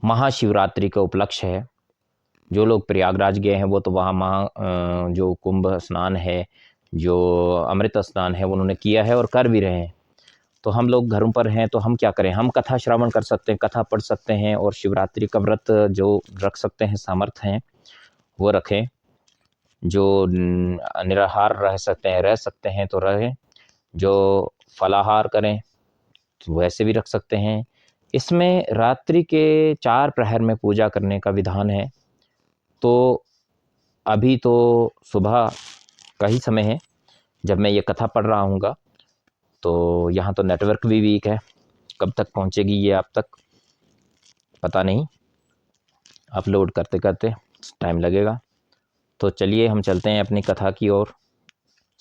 महाशिवरात्रि का उपलक्ष्य है। जो लोग प्रयागराज गए हैं वो तो वहाँ जो कुंभ स्नान है, जो अमृत स्नान है, वो उन्होंने किया है और कर भी रहे हैं। तो हम लोग घरों पर हैं तो हम क्या करें, हम कथा श्रवण कर सकते हैं, कथा पढ़ सकते हैं और शिवरात्रि का व्रत जो रख सकते हैं, सामर्थ्य हैं वो रखें। जो निराहार रह सकते हैं तो रहें। जो फलाहार करें तो वैसे भी रख सकते हैं। इसमें रात्रि के 4 प्रहर में पूजा करने का विधान है। तो अभी तो सुबह का ही समय है जब मैं ये कथा पढ़ रहा हूँगा, तो यहाँ तो नेटवर्क भी वीक है। कब तक पहुँचेगी ये आप तक पता नहीं, अपलोड करते करते टाइम लगेगा। तो चलिए हम चलते हैं अपनी कथा की ओर।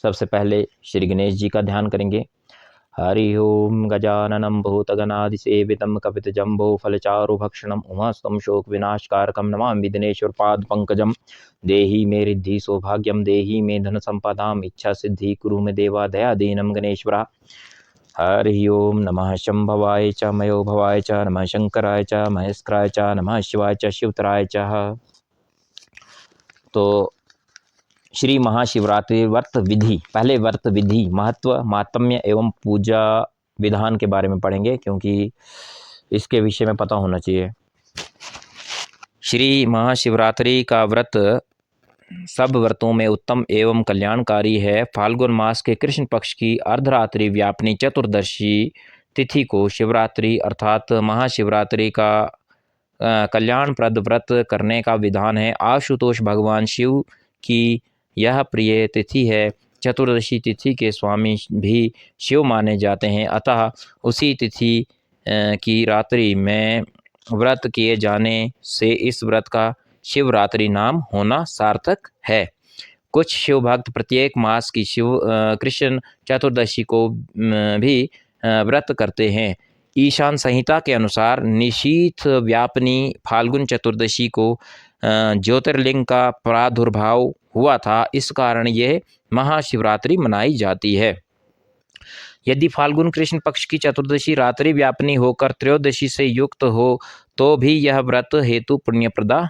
सबसे पहले श्री गणेश जी का ध्यान करेंगे। हरि ओम गजाननं भूतगणादिसेवितं कपितजम्बो फलचारुभक्षणं उमास्तं शोकविनाशकारकं नमामि दिनेश्वरपादपङ्कजं। देहि मे रिद्धि सौभाग्यं, देहि मे धनसम्पदाम्, इच्छासिद्धि कुरु मे देवा दयादीनं गणेश्वरा। हरि ओम नमः शंभवाय च मयो भवाय च, नमः शंकराय च महेश्वराय च, नमः शिवाय च शिवतराय च। तो श्री महाशिवरात्रि व्रत विधि, पहले व्रत विधि, महत्व, माहात्म्य एवं पूजा विधान के बारे में पढ़ेंगे, क्योंकि इसके विषय में पता होना चाहिए। श्री महाशिवरात्रि का व्रत सब व्रतों में उत्तम एवं कल्याणकारी है। फाल्गुन मास के कृष्ण पक्ष की अर्धरात्रि व्यापिनी चतुर्दशी तिथि को शिवरात्रि अर्थात महाशिवरात्रि का कल्याणप्रद व्रत करने का विधान है। आशुतोष भगवान शिव की यह प्रिय तिथि है। चतुर्दशी तिथि के स्वामी भी शिव माने जाते हैं, अतः उसी तिथि की रात्रि में व्रत किए जाने से इस व्रत का शिवरात्रि नाम होना सार्थक है। कुछ शिव भक्त प्रत्येक मास की कृष्ण चतुर्दशी को भी व्रत करते हैं। ईशान संहिता के अनुसार निशीथ व्यापिनी फाल्गुन चतुर्दशी को ज्योतिर्लिंग का प्रादुर्भाव हुआ था, इस कारण यह महाशिवरात्रि मनाई जाती है। यदि फाल्गुन कृष्ण पक्ष की चतुर्दशी रात्रि व्यापिनी होकर त्रयोदशी से युक्त हो तो भी यह व्रत हेतु पुण्यप्रदा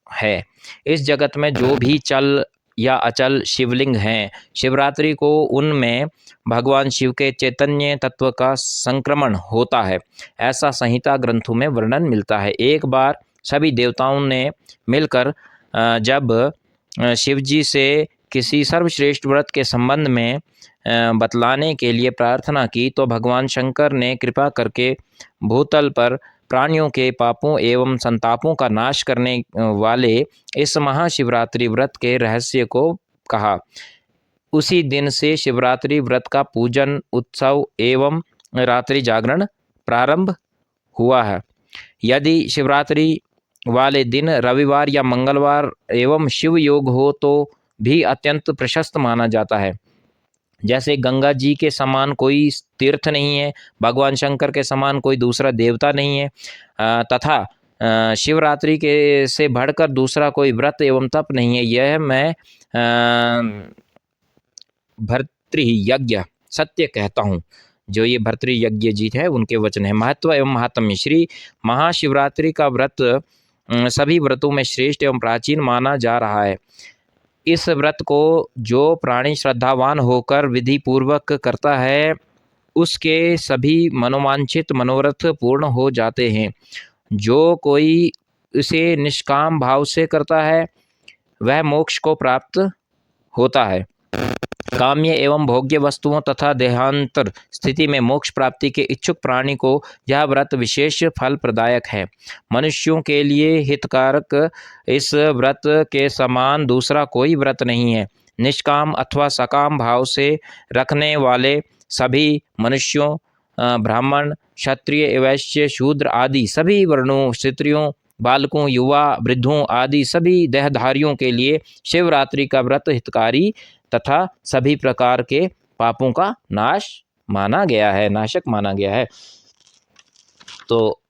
है। इस जगत में जो भी चल या अचल शिवलिंग हैं, शिवरात्रि को उनमें भगवान शिव के चैतन्य तत्व का संक्रमण होता है, ऐसा संहिता ग्रंथों में वर्णन मिलता है। एक बार सभी देवताओं ने मिलकर जब शिव जी से किसी सर्वश्रेष्ठ व्रत के संबंध में बतलाने के लिए प्रार्थना की तो भगवान शंकर ने कृपा करके भूतल पर प्राणियों के पापों एवं संतापों का नाश करने वाले इस महाशिवरात्रि व्रत के रहस्य को कहा। उसी दिन से शिवरात्रि व्रत का पूजन, उत्सव एवं रात्रि जागरण प्रारंभ हुआ है। यदि शिवरात्रि वाले दिन रविवार या मंगलवार एवं शिव योग हो तो भी अत्यंत प्रशस्त माना जाता है। जैसे गंगा जी के समान कोई तीर्थ नहीं है, भगवान शंकर के समान कोई दूसरा देवता नहीं है, तथा शिवरात्रि के से बढ़कर दूसरा कोई व्रत एवं तप नहीं है। यह मैं भर्तृयज्ञ सत्य कहता हूँ। जो ये भर्तृयज्ञ जी है उनके वचन है। महत्व एवं महात्म्य। श्री महाशिवरात्रि का व्रत सभी व्रतों में श्रेष्ठ एवं प्राचीन माना जा रहा है। इस व्रत को जो प्राणी श्रद्धावान होकर विधि पूर्वक करता है उसके सभी मनोवांछित मनोरथ पूर्ण हो जाते हैं। जो कोई इसे निष्काम भाव से करता है वह मोक्ष को प्राप्त होता है। काम्य एवं भोग्य वस्तुओं तथा देहांतर स्थिति में मोक्ष प्राप्ति के इच्छुक प्राणी को यह व्रत विशेष फल प्रदायक है। मनुष्यों के लिए हितकारक इस व्रत के समान दूसरा कोई व्रत नहीं है। निष्काम अथवा सकाम भाव से रखने वाले सभी मनुष्यों, ब्राह्मण, क्षत्रिय, वैश्य, शूद्र आदि सभी वर्णों, स्त्रियों, बालकों, युवा, वृद्धों आदि सभी देहधारियों के लिए शिवरात्रि का व्रत हितकारी तथा सभी प्रकार के पापों का नाश माना गया है, नाशक माना गया है। तो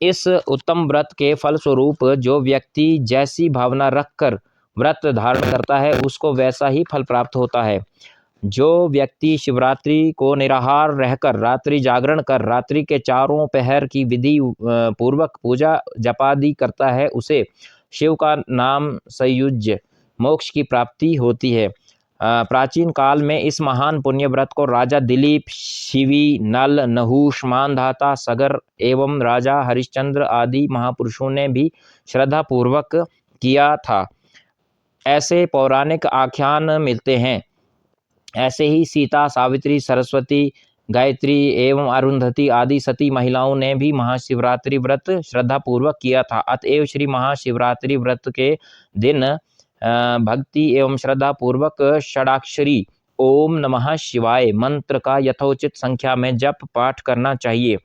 इस उत्तम व्रत के फलस्वरूप जो व्यक्ति जैसी भावना रखकर व्रत धारण करता है उसको वैसा ही फल प्राप्त होता है। जो व्यक्ति शिवरात्रि को निराहार रहकर रात्रि जागरण कर रात्रि के चारों पहर की विधि पूर्वक पूजा जपादि करता है, उसे शिव का नाम संयुज्य मोक्ष की प्राप्ति होती है। प्राचीन काल में इस महान पुण्य व्रत को राजा दिलीप, शिवी, नल, नहुष, मानधाता, सगर एवं राजा हरिश्चंद्र आदि महापुरुषों ने भी श्रद्धा पूर्वक किया था, ऐसे पौराणिक आख्यान मिलते हैं। ऐसे ही सीता, सावित्री, सरस्वती, गायत्री एवं अरुंधति आदि सती महिलाओं ने भी महाशिवरात्रि व्रत श्रद्धा पूर्वक किया था। अतएव श्री महाशिवरात्रि व्रत के दिन भक्ति एवं श्रद्धा पूर्वक षडाक्षरी ओम नमः शिवाय मंत्र का यथोचित संख्या में जप पाठ करना चाहिए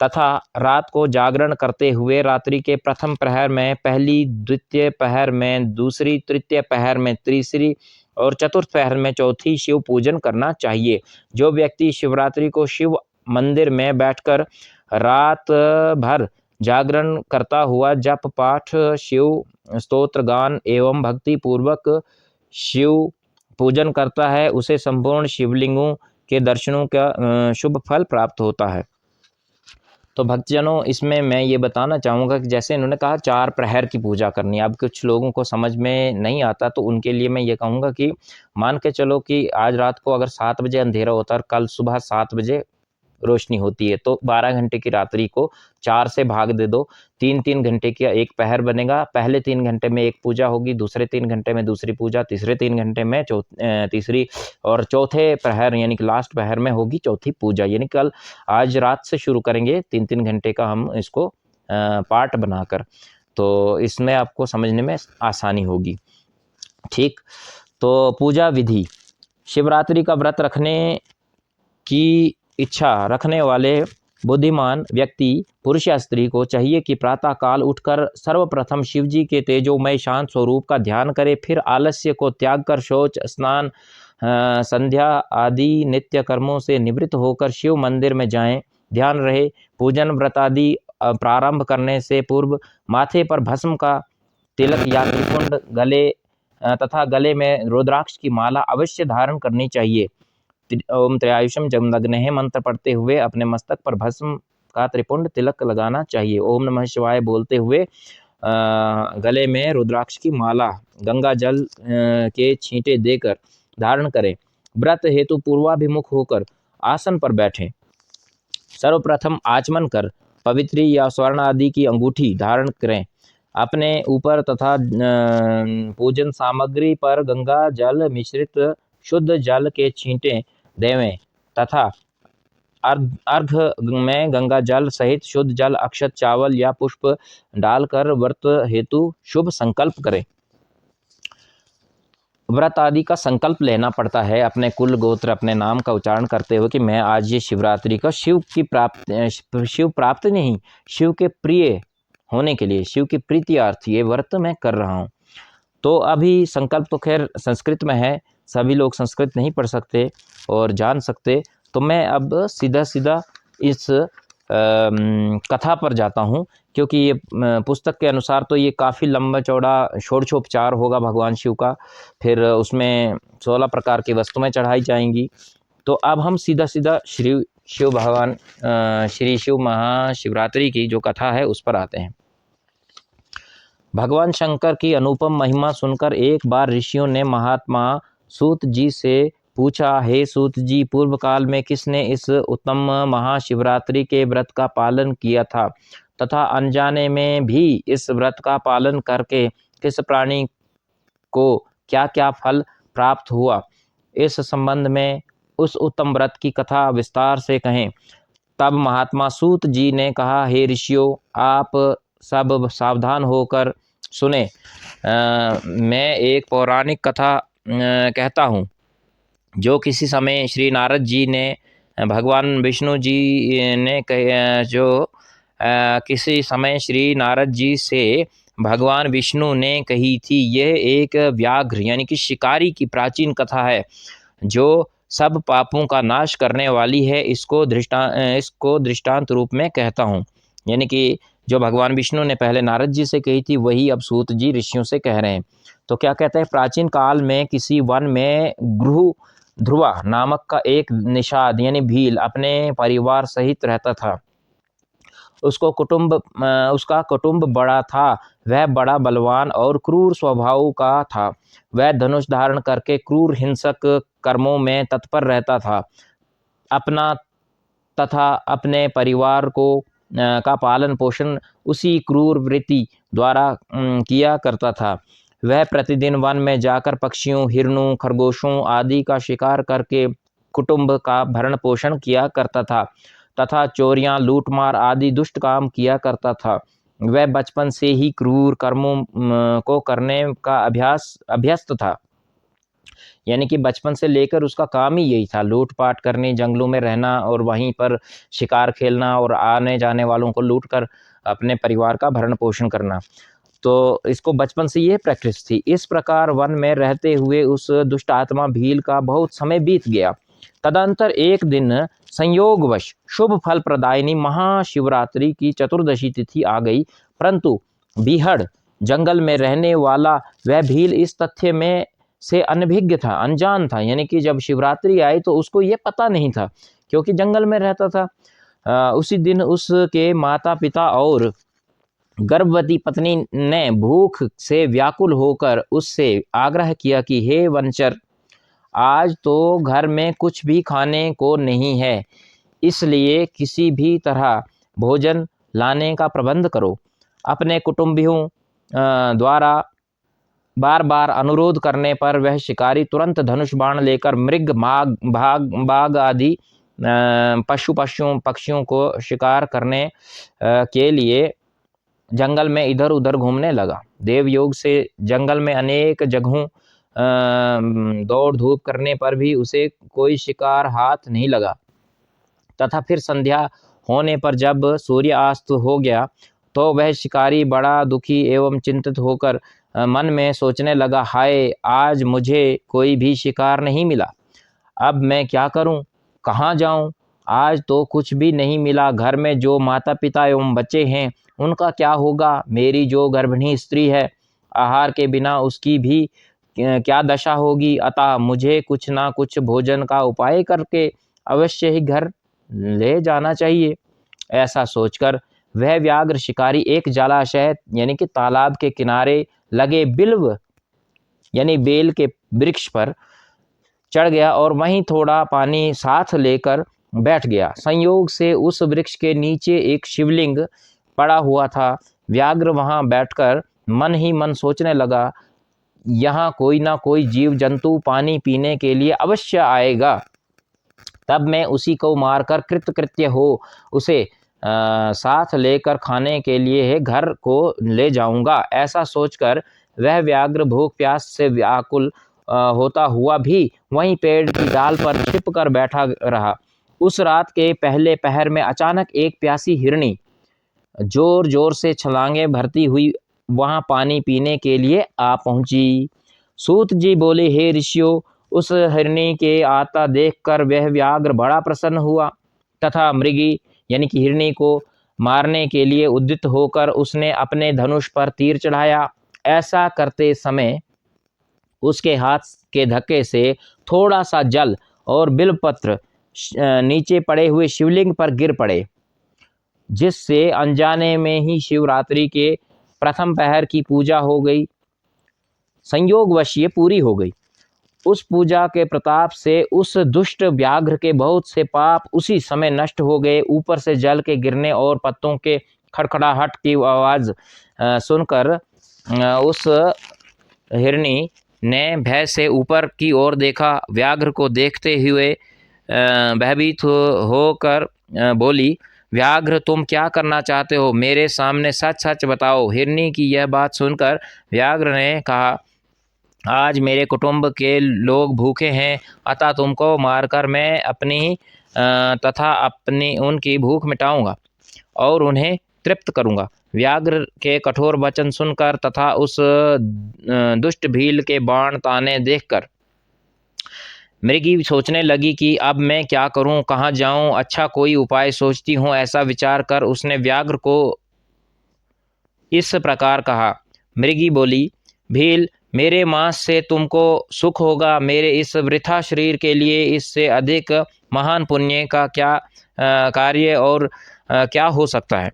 तथा रात को जागरण करते हुए रात्रि के प्रथम प्रहर में पहली, द्वितीय प्रहर में दूसरी, तृतीय प्रहर में तीसरी और चतुर्थ प्रहर में चौथी शिव पूजन करना चाहिए। जो व्यक्ति शिवरात्रि को शिव मंदिर में बैठकर रात भर जागरण करता हुआ जप पाठ, शिव स्तोत्र गान एवं भक्ति पूर्वक शिव पूजन करता है, उसे संपूर्ण शिवलिंगों के दर्शनों का शुभ फल प्राप्त होता है। तो भक्तजनों, इसमें मैं ये बताना चाहूँगा कि जैसे इन्होंने कहा 4 प्रहर की पूजा करनी है। अब कुछ लोगों को समझ में नहीं आता, तो उनके लिए मैं ये कहूँगा कि मान के चलो कि आज रात को अगर 7 बजे अंधेरा होता है और कल सुबह 7 बजे रोशनी होती है, तो 12 घंटे की रात्रि को 4 से भाग दे दो, 3-3 घंटे का एक पहर बनेगा। पहले 3 घंटे में एक पूजा होगी, दूसरे 3 घंटे में दूसरी पूजा, तीसरे 3 घंटे में तीसरी और चौथे प्रहर यानी कि लास्ट प्रहर में होगी चौथी पूजा। यानी कल आज रात से शुरू करेंगे 3-3 घंटे का हम इसको पार्ट बनाकर, तो इसमें आपको समझने में आसानी होगी। ठीक, तो पूजा विधि। शिवरात्रि का व्रत रखने की इच्छा रखने वाले बुद्धिमान व्यक्ति पुरुष या स्त्री को चाहिए कि प्रातः काल उठकर सर्वप्रथम शिव जी के तेजोमय शांत स्वरूप का ध्यान करे, फिर आलस्य को त्याग कर शौच, स्नान, संध्या आदि नित्य कर्मों से निवृत्त होकर शिव मंदिर में जाएं। ध्यान रहे, पूजन व्रत आदि प्रारंभ करने से पूर्व माथे पर भस्म का तिलक या त्रिपुंड तथा गले में रुद्राक्ष की माला अवश्य धारण करनी चाहिए। ओम त्रयायुषम जमदग्नेः मंत्र पढ़ते हुए अपने मस्तक पर भस्म का त्रिपुंड तिलक लगाना चाहिए। ओम नमः शिवाय बोलते हुए गले में रुद्राक्ष की माला गंगा जल के छींटे देकर धारण करें। व्रत हेतु पूर्वाभिमुख होकर आसन पर बैठें। सर्वप्रथम आचमन कर पवित्री या स्वर्ण आदि की अंगूठी धारण करें। अपने ऊपर तथा पूजन सामग्री पर गंगा जल मिश्रित शुद्ध जल के छींटे देवें तथा अर्घ में गंगा जल सहित शुद्ध जल, अक्षत, चावल या पुष्प डालकर व्रत हेतु शुभ संकल्प करें। व्रत आदि का संकल्प लेना पड़ता है अपने कुल गोत्र अपने नाम का उच्चारण करते हुए कि मैं आज ये शिवरात्रि का शिव प्राप्त नहीं, शिव के प्रिय होने के लिए, शिव की प्रीतियार्थ ये व्रत मैं कर रहा हूँ। तो अभी संकल्प तो खैर संस्कृत में है, सभी लोग संस्कृत नहीं पढ़ सकते और जान सकते, तो मैं अब सीधा इस कथा पर जाता हूँ, क्योंकि ये पुस्तक के अनुसार तो ये काफ़ी लंबा चौड़ा षोडशोपचार होगा भगवान शिव का, फिर उसमें 16 प्रकार की वस्तुएं चढ़ाई जाएंगी। तो अब हम सीधा श्री शिव भगवान श्री शिव महाशिवरात्रि की जो कथा है उस पर आते हैं। भगवान शंकर की अनुपम महिमा सुनकर एक बार ऋषियों ने महात्मा सूत जी से पूछा, हे सूत जी, पूर्व काल में किसने इस उत्तम महाशिवरात्रि के व्रत का पालन किया था तथा अनजाने में भी इस व्रत का पालन करके किस प्राणी को क्या क्या फल प्राप्त हुआ? इस संबंध में उस उत्तम व्रत की कथा विस्तार से कहें। तब महात्मा सूत जी ने कहा, हे ऋषियों, आप सब सावधान होकर सुने। मैं एक पौराणिक कथा कहता हूँ। जो किसी समय श्री नारद जी ने भगवान विष्णु जी ने किसी समय श्री नारद जी से भगवान विष्णु ने कही थी। यह एक व्याघ्र यानी कि शिकारी की प्राचीन कथा है जो सब पापों का नाश करने वाली है। इसको दृष्टांत रूप में कहता हूँ। यानी कि जो भगवान विष्णु ने पहले नारद जी से कही थी वही अब सूत जी ऋषियों से कह रहे हैं। तो क्या कहते हैं, प्राचीन काल में किसी वन में गुरु ध्रुवा नामक का एक निषाद यानी भील अपने परिवार सहित रहता था। उसका कुटुंब बड़ा था। वह बड़ा बलवान और क्रूर स्वभाव का था। वह धनुष धारण करके क्रूर हिंसक कर्मों में तत्पर रहता था। अपना तथा अपने परिवार का पालन पोषण उसी क्रूर वृत्ति द्वारा किया करता था। वह प्रतिदिन वन में जाकर पक्षियों, हिरणों, खरगोशों आदि का शिकार करके कुटुंब का भरण पोषण किया करता था तथा चोरियां, लूटमार आदि दुष्ट काम किया करता था। वह बचपन से ही क्रूर कर्मों को करने का अभ्यस्त था। यानी कि बचपन से लेकर उसका काम ही यही था, लूटपाट करनी, जंगलों में रहना और वहीं पर शिकार खेलना और आने जाने वालों को लूट कर अपने परिवार का भरण पोषण करना। तो इसको बचपन से ये प्रैक्टिस थी। इस प्रकार वन में रहते हुए उस दुष्ट आत्मा भील का बहुत समय बीत गया। तदंतर एक दिन संयोगवश शुभ फल प्रदायिनी महाशिवरात्रि की चतुर्दशी तिथि आ गई, परंतु बीहड़ जंगल में रहने वाला वह भील इस तथ्य में से अनभिज्ञ था, अनजान था। यानी कि जब शिवरात्रि आई तो उसको ये पता नहीं था, क्योंकि जंगल में रहता था। उसी दिन उसके माता पिता और गर्भवती पत्नी ने भूख से व्याकुल होकर उससे आग्रह किया कि हे वंचर, आज तो घर में कुछ भी खाने को नहीं है, इसलिए किसी भी तरह भोजन लाने का प्रबंध करो। अपने कुटुंबियों द्वारा बार बार अनुरोध करने पर वह शिकारी तुरंत धनुष बाण लेकर मृग, बाघ आदि पक्षियों को शिकार करने के लिए जंगल में इधर उधर घूमने लगा। देवयोग से जंगल में अनेक जगहों दौड़ धूप करने पर भी उसे कोई शिकार हाथ नहीं लगा तथा फिर संध्या होने पर जब सूर्यास्त हो गया तो वह शिकारी बड़ा दुखी एवं चिंतित होकर मन में सोचने लगा, हाय, आज मुझे कोई भी शिकार नहीं मिला। अब मैं क्या करूं, कहाँ जाऊं? आज तो कुछ भी नहीं मिला। घर में जो माता पिता एवं बच्चे हैं उनका क्या होगा? मेरी जो गर्भिणी स्त्री है, आहार के बिना उसकी भी क्या दशा होगी? अतः मुझे कुछ ना कुछ भोजन का उपाय करके अवश्य ही घर ले जाना चाहिए। ऐसा सोचकर वह व्याघ्र शिकारी एक जलाशय यानी कि तालाब के किनारे लगे बिल्व यानी बेल के वृक्ष पर चढ़ गया और वहीं थोड़ा पानी साथ लेकर बैठ गया। संयोग से उस वृक्ष के नीचे एक शिवलिंग पड़ा हुआ था। व्याघ्र वहां बैठकर मन ही मन सोचने लगा, यहाँ कोई ना कोई जीव जंतु पानी पीने के लिए अवश्य आएगा, तब मैं उसी को मारकर कृतकृत्य हो उसे साथ लेकर खाने के लिए घर को ले जाऊंगा। ऐसा सोचकर वह व्याघ्र भूख प्यास से व्याकुल होता हुआ भी वहीं पेड़ की डाल पर छिप कर बैठा रहा। उस रात के पहले पहर में अचानक एक प्यासी हिरनी जोर जोर से छलांगे भरती हुई वहां पानी पीने के लिए आ पहुंची। सूत जी बोले, हे ऋषियों, उस हिरनी के आता देखकर वह व्याघ्र बड़ा प्रसन्न हुआ तथा मृगी यानी कि हिरनी को मारने के लिए उद्यत होकर उसने अपने धनुष पर तीर चढ़ाया। ऐसा करते समय उसके हाथ के धक्के से थोड़ा सा जल और बिल्वपत्र नीचे पड़े हुए शिवलिंग पर गिर पड़े, जिससे अनजाने में ही शिवरात्रि के प्रथम पहर की पूजा हो गई। संयोगवश ये पूरी हो गई। उस पूजा के प्रताप से उस दुष्ट व्याघ्र के बहुत से पाप उसी समय नष्ट हो गए। ऊपर से जल के गिरने और पत्तों के खड़खड़ाहट की आवाज़ सुनकर उस हिरनी ने भय से ऊपर की ओर देखा। व्याघ्र को देखते हुए भयभीत होकर बोली, व्याघ्र, तुम क्या करना चाहते हो? मेरे सामने सच सच बताओ। हिरनी की यह बात सुनकर व्याघ्र ने कहा, आज मेरे कुटुंब के लोग भूखे हैं, अतः तुमको मारकर मैं अपनी तथा अपनी उनकी भूख मिटाऊंगा और उन्हें तृप्त करूंगा। व्याघ्र के कठोर वचन सुनकर तथा उस दुष्ट भील के बाण ताने देखकर मृगी सोचने लगी कि अब मैं क्या करूं, कहाँ जाऊं, अच्छा कोई उपाय सोचती हूं। ऐसा विचार कर उसने व्याघ्र को इस प्रकार कहा। मृगी बोली, भील, मेरे मांस से तुमको सुख होगा। मेरे इस वृथा शरीर के लिए इससे अधिक महान पुण्य का क्या कार्य और क्या हो सकता है।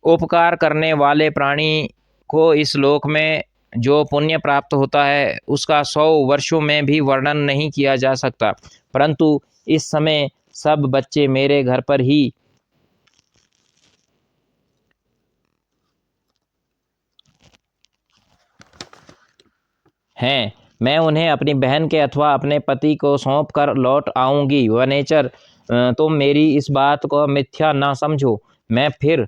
उपकार करने वाले प्राणी को इस लोक में जो पुण्य प्राप्त होता है उसका 100 वर्षों में भी वर्णन नहीं किया जा सकता। परंतु इस समय सब बच्चे मेरे घर पर ही हैं। मैं उन्हें अपनी बहन के अथवा अपने पति को सौंप कर लौट आऊँगी। वनेचर, तुम मेरी इस बात को मिथ्या ना समझो। मैं फिर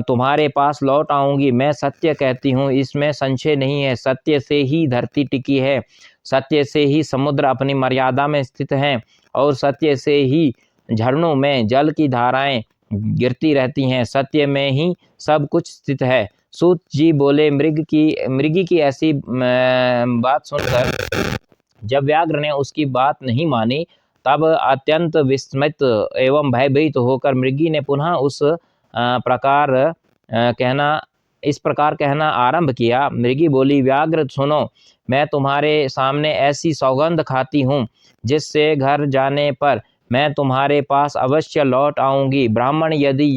तुम्हारे पास लौट आऊँगी। मैं सत्य कहती हूँ, इसमें संशय नहीं है। सत्य से ही धरती टिकी है, सत्य से ही समुद्र अपनी मर्यादा में स्थित हैं और सत्य से ही झरनों में जल की धाराएं गिरती रहती हैं। सत्य में ही सब कुछ स्थित है। सूत जी बोले, मृगी की ऐसी बात सुनकर जब व्याघ्र ने उसकी बात नहीं मानी, तब अत्यंत विस्मित एवं भयभीत होकर मृगी ने पुनः प्रकार कहना इस प्रकार कहना आरंभ किया। मृगी बोली, व्याघ्र सुनो, मैं तुम्हारे सामने ऐसी सौगंध खाती हूँ जिससे घर जाने पर मैं तुम्हारे पास अवश्य लौट आऊँगी। ब्राह्मण यदि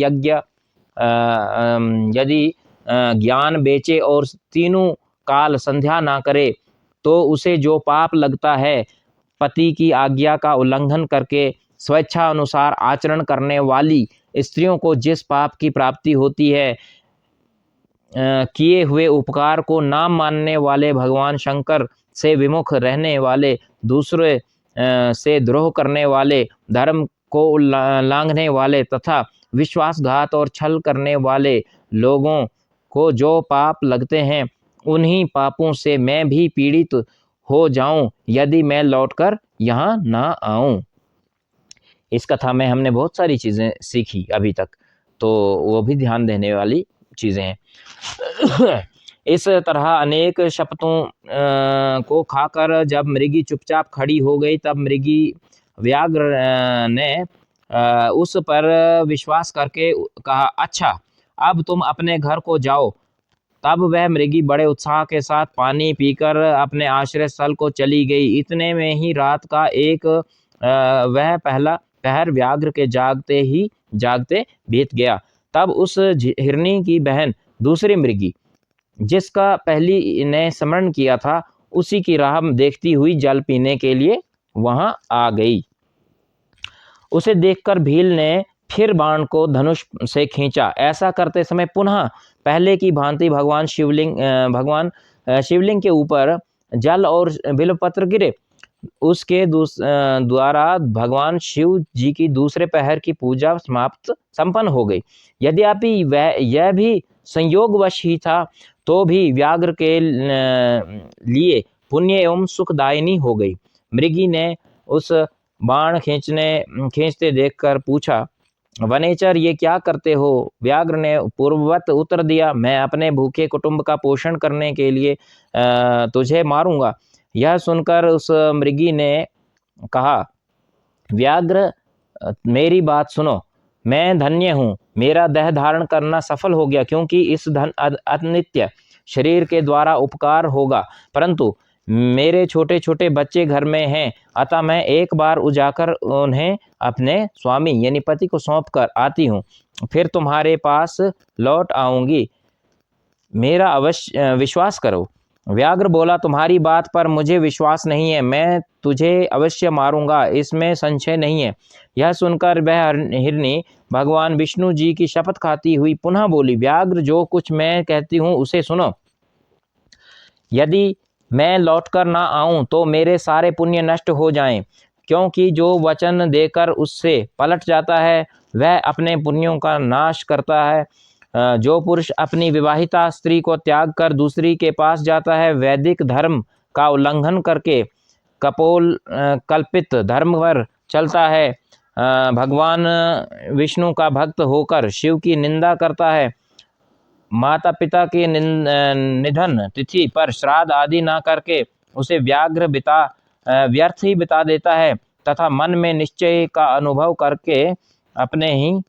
ज्ञान बेचे और तीनों काल संध्या ना करे तो उसे जो पाप लगता है, पति की आज्ञा का उल्लंघन करके स्वेच्छा अनुसार आचरण करने वाली स्त्रियों को जिस पाप की प्राप्ति होती है, किए हुए उपकार को ना मानने वाले, भगवान शंकर से विमुख रहने वाले, दूसरे से द्रोह करने वाले, धर्म को लांघने वाले तथा विश्वासघात और छल करने वाले लोगों को जो पाप लगते हैं, उन्हीं पापों से मैं भी पीड़ित हो जाऊं यदि मैं लौटकर यहाँ ना आऊं। इस कथा में हमने बहुत सारी चीज़ें सीखी अभी तक, तो वो भी ध्यान देने वाली चीज़ें हैं। इस तरह अनेक शपथों को खाकर जब मृगी चुपचाप खड़ी हो गई, तब मृगी व्याघ्र ने उस पर विश्वास करके कहा, अच्छा अब तुम अपने घर को जाओ। तब वह मृगी बड़े उत्साह के साथ पानी पीकर अपने आश्रय स्थल को चली गई। इतने में ही रात का वह पहला पहर व्याघ्र के जागते बीत गया। तब उस हिरनी की बहन दूसरी मृगी, जिसका पहली ने स्मरण किया था, उसी की राह देखती हुई जल पीने के लिए वहां आ गई। उसे देखकर भील ने फिर बाण को धनुष से खींचा। ऐसा करते समय पुनः पहले की भांति भगवान शिवलिंग के ऊपर जल और बिल्वपत्र गिरे। उसके द्वारा भगवान शिव जी की दूसरे पहर की पूजा संपन्न हो गई। यद्यपि यह भी संयोगवश ही था, तो भी व्याघ्र के लिए पुण्य एवं सुखदायिनी हो गई। मृगी ने उस बाण खींचते देखकर पूछा, वनेचर, ये क्या करते हो? व्याघ्र ने पूर्ववत उत्तर दिया, मैं अपने भूखे कुटुंब का पोषण करने के लिए तुझे मारूंगा। यह सुनकर उस मृगी ने कहा, व्याघ्र, मेरी बात सुनो, मैं धन्य हूँ, मेरा देह धारण करना सफल हो गया, क्योंकि इस अनित्य शरीर के द्वारा उपकार होगा। परंतु मेरे छोटे छोटे बच्चे घर में हैं, अतः मैं एक बार जाकर उन्हें अपने स्वामी यानी पति को सौंप कर आती हूँ, फिर तुम्हारे पास लौट आऊँगी। मेरा अवश्य विश्वास करो। व्याघ्र बोला, तुम्हारी बात पर मुझे विश्वास नहीं है, मैं तुझे अवश्य मारूंगा, इसमें संशय नहीं है। यह सुनकर वह हिरनी भगवान विष्णु जी की शपथ खाती हुई पुनः बोली, व्याघ्र, जो कुछ मैं कहती हूँ उसे सुनो। यदि मैं लौटकर ना आऊं तो मेरे सारे पुण्य नष्ट हो जाएं, क्योंकि जो वचन देकर उससे पलट जाता है वह अपने पुण्यों का नाश करता है। जो पुरुष अपनी विवाहिता स्त्री को त्याग कर दूसरी के पास जाता है, वैदिक धर्म का उल्लंघन करके कल्पित धर्म पर चलता है, भगवान विष्णु का भक्त होकर शिव की निंदा करता है, माता पिता के निधन तिथि पर श्राद्ध आदि ना करके उसे व्यर्थ ही बिता देता है, तथा मन में निश्चय का अनुभव करके अपने ही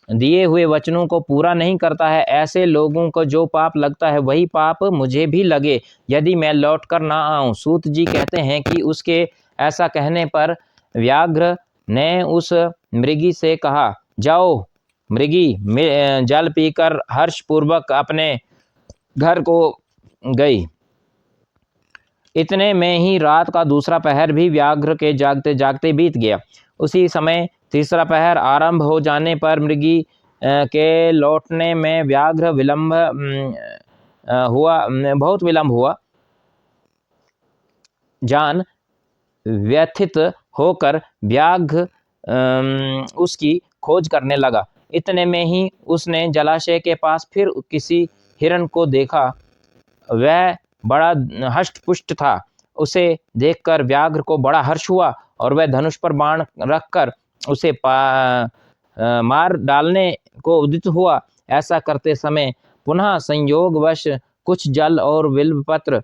दिए हुए वचनों को पूरा नहीं करता है, ऐसे लोगों को जो पाप लगता है वही पाप मुझे भी लगे यदि मैं लौट कर ना आऊं। सूत जी कहते हैं कि उसके ऐसा कहने पर व्याघ्र ने उस मृगी से कहा, जाओ मृगी। जल पीकर हर्षपूर्वक अपने घर को गई। इतने में ही रात का दूसरा पहर भी व्याघ्र के जागते जागते बीत गया। उसी समय तीसरा पहर आरंभ हो जाने पर मृगी के लौटने में व्याघ्र बहुत विलंब हुआ। जान व्यथित होकर व्याघ्र उसकी खोज करने लगा। इतने में ही उसने जलाशय के पास फिर किसी हिरण को देखा। वह बड़ा हष्ट-पुष्ट था। उसे देखकर व्याघ्र को बड़ा हर्ष हुआ और वह धनुष पर बाण रखकर उसे मार डालने को उद्यत हुआ। ऐसा करते समय पुनः संयोगवश कुछ जल और बिल्वपत्र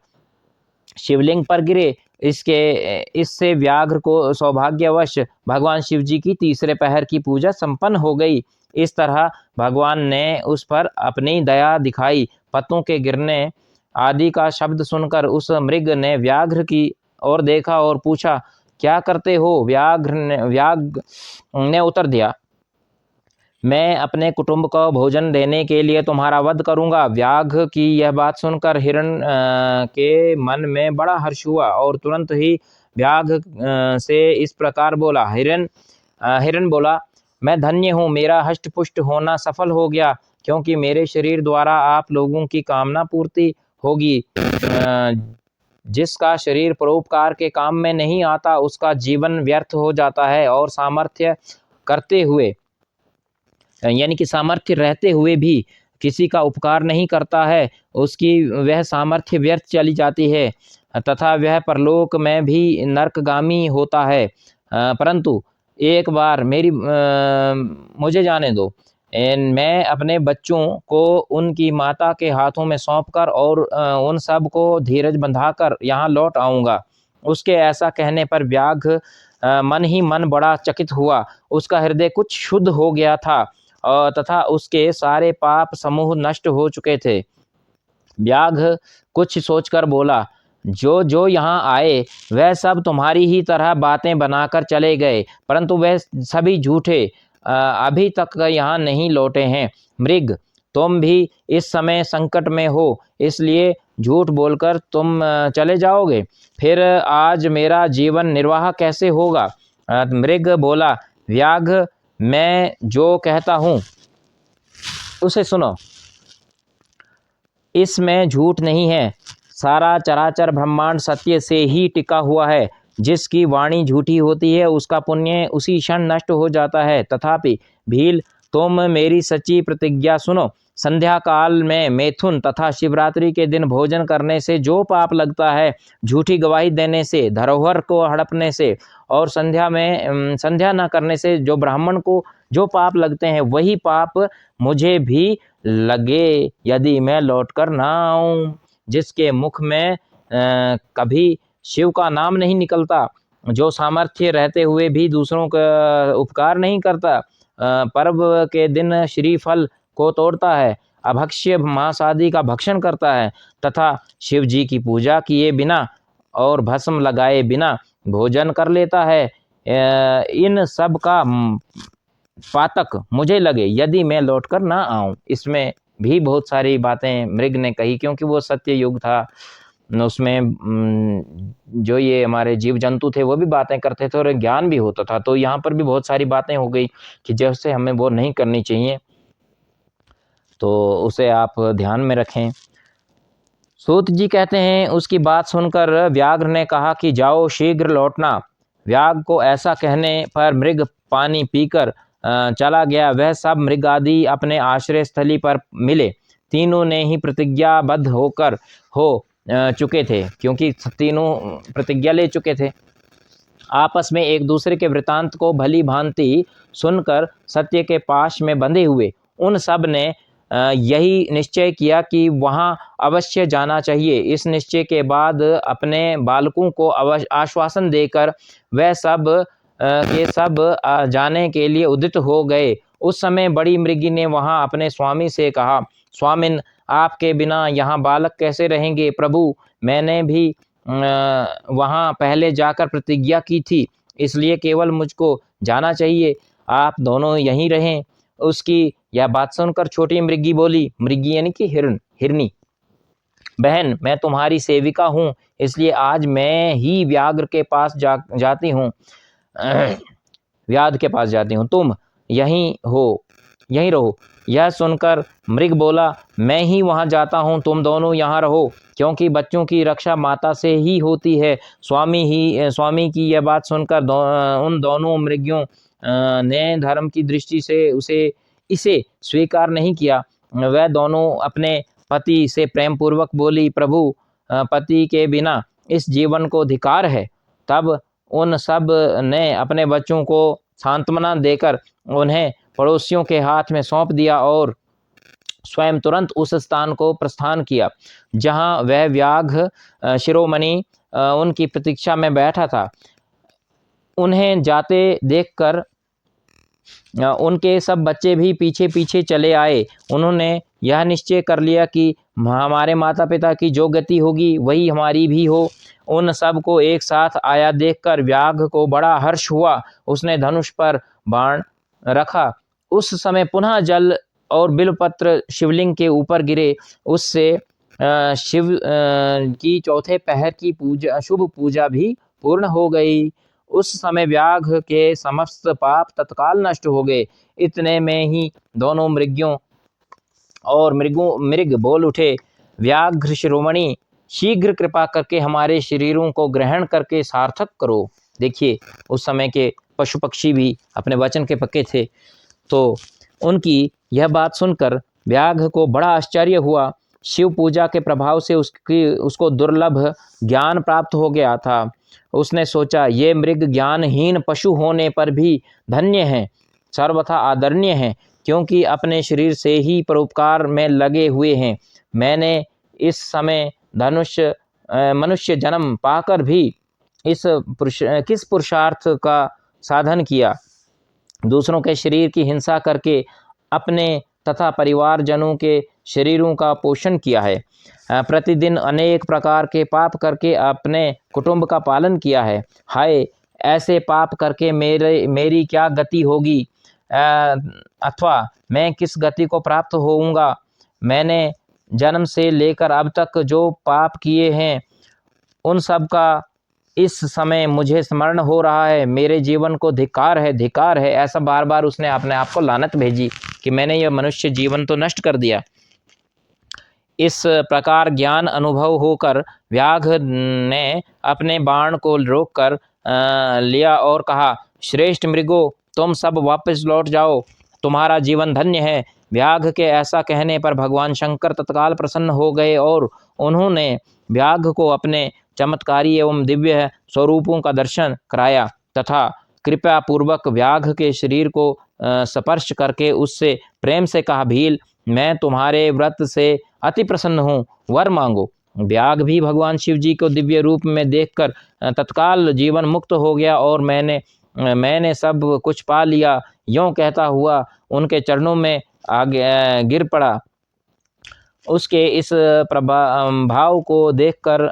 शिवलिंग पर गिरे। इससे व्याघ्र को सौभाग्यवश भगवान शिव जी की तीसरे पहर की पूजा संपन्न हो गई। इस तरह भगवान ने उस पर अपनी दया दिखाई। पत्तों के गिरने आदि का शब्द सुनकर उस मृग ने व्याघ्र की ओर देखा और पूछा, क्या करते हो? व्याघ्र ने उत्तर दिया, मैं अपने कुटुंब को भोजन देने के लिए तुम्हारा वध करूंगा। व्याघ्र की यह बात सुनकर हिरण के मन में बड़ा हर्ष हुआ और तुरंत ही व्याघ्र से इस प्रकार बोला। हिरण बोला, मैं धन्य हूँ, मेरा हष्ट-पुष्ट होना सफल हो गया, क्योंकि मेरे शरीर द्वारा आप लोगों की कामना पूर्ति होगी। जिसका शरीर परोपकार के काम में नहीं आता उसका जीवन व्यर्थ हो जाता है और सामर्थ्य रहते हुए भी किसी का उपकार नहीं करता है, उसकी वह सामर्थ्य व्यर्थ चली जाती है तथा वह परलोक में भी नरकगामी होता है। परंतु एक बार मुझे जाने दो। मैं अपने बच्चों को उनकी माता के हाथों में सौंपकर और उन सब को धीरज बंधाकर यहाँ लौट आऊँगा। उसके ऐसा कहने पर व्याघ्र मन ही मन बड़ा चकित हुआ। उसका हृदय कुछ शुद्ध हो गया था तथा उसके सारे पाप समूह नष्ट हो चुके थे। व्याघ्र कुछ सोचकर बोला, जो जो यहाँ आए वह सब तुम्हारी ही तरह बातें बनाकर चले गए, परंतु वह सभी झूठे अभी तक यहाँ नहीं लौटे हैं। मृग, तुम भी इस समय संकट में हो, इसलिए झूठ बोलकर तुम चले जाओगे। फिर आज मेरा जीवन निर्वाह कैसे होगा? मृग बोला, व्याघ्र, मैं जो कहता हूँ उसे सुनो। इसमें झूठ नहीं है। सारा चराचर ब्रह्मांड सत्य से ही टिका हुआ है। जिसकी वाणी झूठी होती है उसका पुण्य उसी क्षण नष्ट हो जाता है। तथापि भील, तुम मेरी सच्ची प्रतिज्ञा सुनो। संध्या काल में मैथुन तथा शिवरात्रि के दिन भोजन करने से जो पाप लगता है, झूठी गवाही देने से, धरोहर को हड़पने से और संध्या न करने से जो ब्राह्मण को जो पाप लगते हैं, वही पाप मुझे भी लगे यदि मैं लौटकर ना आऊं। जिसके मुख में कभी शिव का नाम नहीं निकलता, जो सामर्थ्य रहते हुए भी दूसरों का उपकार नहीं करता, पर्व के दिन श्रीफल को तोड़ता है, अभक्ष्य मांस आदि का भक्षण करता है तथा शिव जी की पूजा किए बिना और भस्म लगाए बिना भोजन कर लेता है, इन सब का पातक मुझे लगे यदि मैं लौटकर ना आऊं। इसमें भी बहुत सारी बातें मृग ने कही, क्योंकि वो सत्य युग था। उसमें जो ये हमारे जीव जंतु थे वो भी बातें करते थे और ज्ञान भी होता था। तो यहाँ पर भी बहुत सारी बातें हो गई कि जैसे हमें वो नहीं करनी चाहिए, तो उसे आप ध्यान में रखें। सूत जी कहते हैं, उसकी बात सुनकर व्याघ्र ने कहा कि जाओ शीघ्र लौटना। व्याघ्र को ऐसा कहने पर मृग पानी पीकर चला गया। वह सब मृग आदि अपने आश्रय स्थली पर मिले। तीनों ने ही प्रतिज्ञाबद्ध हो चुके थे, क्योंकि तीनों प्रतिज्ञा ले चुके थे। आपस में एक दूसरे के वृतांत को भली भांति सुनकर सत्य के पाश में बंधे हुए उन सब ने यही निश्चय किया कि वहाँ अवश्य जाना चाहिए। इस निश्चय के बाद अपने बालकों को आश्वासन देकर वह सब जाने के लिए उद्यत हो गए उस समय बड़ी मृगी ने वहां अपने स्वामी से कहा, स्वामिन, आपके बिना यहाँ बालक कैसे रहेंगे? प्रभु, मैंने भी वहां पहले जाकर प्रतिज्ञा की थी, इसलिए केवल मुझको जाना चाहिए, आप दोनों यहीं रहें। उसकी यह बात सुनकर छोटी मृगी बोली, मृगी यानी कि हिरनी, बहन, मैं तुम्हारी सेविका हूँ, इसलिए आज मैं ही व्याघ्र के पास जाती हूँ व्याध के पास जाती हूँ, तुम यहीं रहो। यह सुनकर मृग बोला, मैं ही वहां जाता हूँ, तुम दोनों यहाँ रहो, क्योंकि बच्चों की रक्षा माता से ही होती है। स्वामी की यह बात सुनकर उन दोनों मृगियों ने धर्म की दृष्टि से इसे स्वीकार नहीं किया। वह दोनों अपने पति से प्रेम पूर्वक बोली, प्रभु, पति के बिना इस जीवन को धिक्कार है। तब उन सब ने अपने बच्चों को सांत्वना देकर उन्हें पड़ोसियों के हाथ में सौंप दिया और स्वयं तुरंत उस स्थान को प्रस्थान किया जहां वह व्याघ्र शिरोमणि उनकी प्रतीक्षा में बैठा था। उन्हें जाते देखकर उनके सब बच्चे भी पीछे पीछे चले आए। उन्होंने यह निश्चय कर लिया कि हमारे माता पिता की जो गति होगी वही हमारी भी हो। उन सब को एक साथ आया देखकर व्याघ्र को बड़ा हर्ष हुआ। उसने धनुष पर बाण रखा। उस समय पुनः जल और बिल्वपत्र शिवलिंग के ऊपर गिरे। उससे शिव की चौथे पहर की शुभ पूजा भी पूर्ण हो गई। उस समय व्याघ्र के समस्त पाप तत्काल नष्ट हो गए। इतने में ही दोनों मृग बोल उठे, व्याघ्र शिरोमणि, शीघ्र कृपा करके हमारे शरीरों को ग्रहण करके सार्थक करो। देखिए, उस समय के पशु पक्षी भी अपने वचन के पक्के थे। तो उनकी यह बात सुनकर व्याघ्र को बड़ा आश्चर्य हुआ। शिव पूजा के प्रभाव से उसको दुर्लभ ज्ञान प्राप्त हो गया था। उसने सोचा, ये मृग ज्ञानहीन पशु होने पर भी धन्य हैं, सर्वथा आदरणीय हैं, क्योंकि अपने शरीर से ही परोपकार में लगे हुए हैं। मैंने इस समय मनुष्य जन्म पाकर भी किस पुरुषार्थ का साधन किया? दूसरों के शरीर की हिंसा करके अपने तथा परिवारजनों के शरीरों का पोषण किया है। प्रतिदिन अनेक प्रकार के पाप करके अपने कुटुंब का पालन किया है। हाय, ऐसे पाप करके मेरी क्या गति होगी, अथवा मैं किस गति को प्राप्त होऊंगा? मैंने जन्म से लेकर अब तक जो पाप किए हैं उन सब का इस समय मुझे स्मरण हो रहा है। मेरे जीवन को धिक्कार है। ऐसा बार बार उसने अपने आप को लानत भेजी कि मैंने यह मनुष्य जीवन तो नष्ट कर दिया। इस प्रकार ज्ञान अनुभव होकर व्याघ्र ने अपने बाण को रोककर लिया और कहा, श्रेष्ठ मृगो, तुम सब वापस लौट जाओ, तुम्हारा जीवन धन्य है। व्याघ्र के ऐसा कहने पर भगवान शंकर तत्काल प्रसन्न हो गए और उन्होंने व्याघ्र को अपने चमत्कारी एवं दिव्य स्वरूपों का दर्शन कराया तथा कृपया पूर्वक व्याघ्र के शरीर को स्पर्श करके उससे प्रेम से कहा, भील, मैं तुम्हारे व्रत से अति प्रसन्न हूँ, वर मांगो। व्याघ्र भी भगवान शिव जी को दिव्य रूप में देखकर तत्काल जीवन मुक्त हो गया और मैंने सब कुछ पा लिया, यूँ कहता हुआ उनके चरणों में आगे गिर पड़ा। उसके इस भाव को देखकर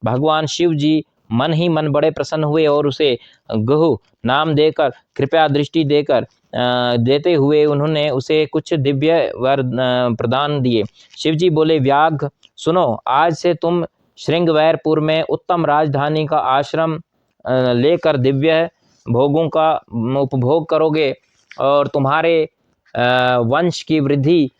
भगवान शिव जी मन ही मन बड़े प्रसन्न हुए और उसे गहु नाम देकर कृपया दृष्टि देते हुए उन्होंने उसे कुछ दिव्य वर प्रदान दिए। शिव जी बोले, व्याघ्र सुनो, आज से तुम श्रृंगवैरपुर में उत्तम राजधानी का आश्रम लेकर दिव्य भोगों का उपभोग करोगे और तुम्हारे वंश की वृद्धि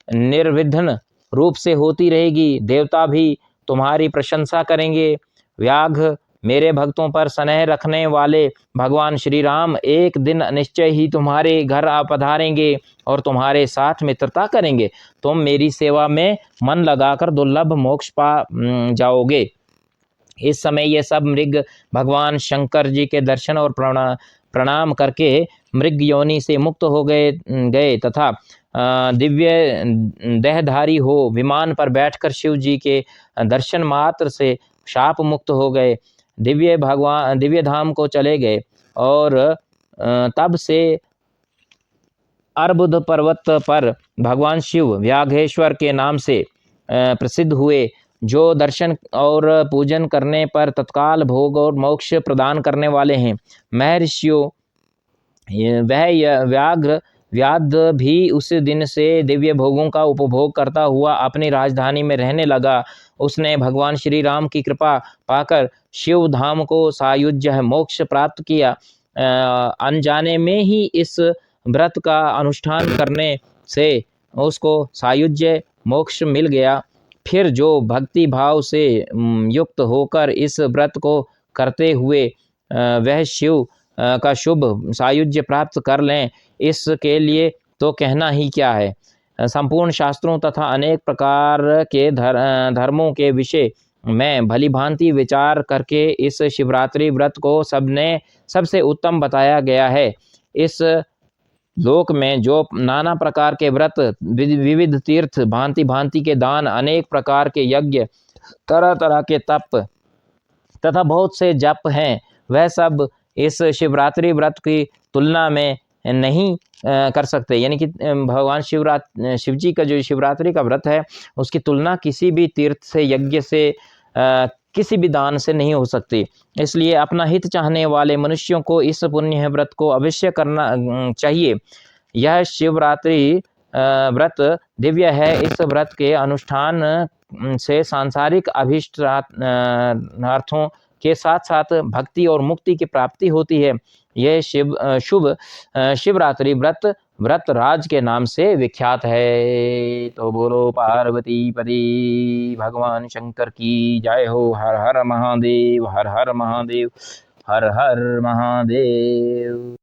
निर्विघ्न रूप से होती रहेगी। देवता भी तुम्हारी प्रशंसा करेंगे। व्याघ्र, मेरे भक्तों पर स्नेह रखने वाले भगवान श्री राम एक दिन निश्चय ही तुम्हारे घर आ पधारेंगे और तुम्हारे साथ मित्रता करेंगे। तुम मेरी सेवा में मन लगाकर दुर्लभ मोक्ष पा जाओगे। इस समय ये सब मृग भगवान शंकर जी के दर्शन और प्रणाम करके मृग योनि से मुक्त हो गए तथा दिव्य देहधारी हो विमान पर बैठकर शिव जी के दर्शन मात्र से शाप मुक्त हो गए। दिव्य धाम को चले गए और तब से अर्बुद पर्वत पर भगवान शिव व्याघ्रेश्वर के नाम से प्रसिद्ध हुए, जो दर्शन और पूजन करने पर तत्काल भोग और मोक्ष प्रदान करने वाले हैं। महर्षियों व्याघ्र व्याध भी उस दिन से दिव्य भोगों का उपभोग करता हुआ अपनी राजधानी में रहने लगा। उसने भगवान श्री राम की कृपा पाकर शिव धाम को सायुज्य मोक्ष प्राप्त किया। अनजाने में ही इस व्रत का अनुष्ठान करने से उसको सायुज्य मोक्ष मिल गया। फिर जो भक्ति भाव से युक्त होकर इस व्रत को करते हुए वह शिव का शुभ सायुज्य प्राप्त कर लें, इसके लिए तो कहना ही क्या है। संपूर्ण शास्त्रों तथा अनेक प्रकार के धर्मों के विषय में भली भांति विचार करके इस शिवरात्रि व्रत को सबसे उत्तम बताया गया है। इस लोक में जो नाना प्रकार के व्रत, विविध तीर्थ, भांति भांति के दान, अनेक प्रकार के यज्ञ, तरह तरह के तप तथा बहुत से जप हैं, वह सब इस शिवरात्रि व्रत की तुलना में नहीं कर सकते। यानी कि भगवान शिव जी का जो शिवरात्रि का व्रत है, उसकी तुलना किसी भी तीर्थ से, यज्ञ से, किसी भी दान से नहीं हो सकती। इसलिए अपना हित चाहने वाले मनुष्यों को इस पुण्य व्रत को अवश्य करना चाहिए। यह शिवरात्रि व्रत दिव्य है। इस व्रत के अनुष्ठान से सांसारिक अभीष्टार्थों के साथ साथ भक्ति और मुक्ति की प्राप्ति होती है। यह शुभ शिवरात्रि व्रत राज के नाम से विख्यात है। तो बोलो पार्वती पति भगवान शंकर की जय हो। हर हर महादेव, हर हर महादेव, हर हर महादेव।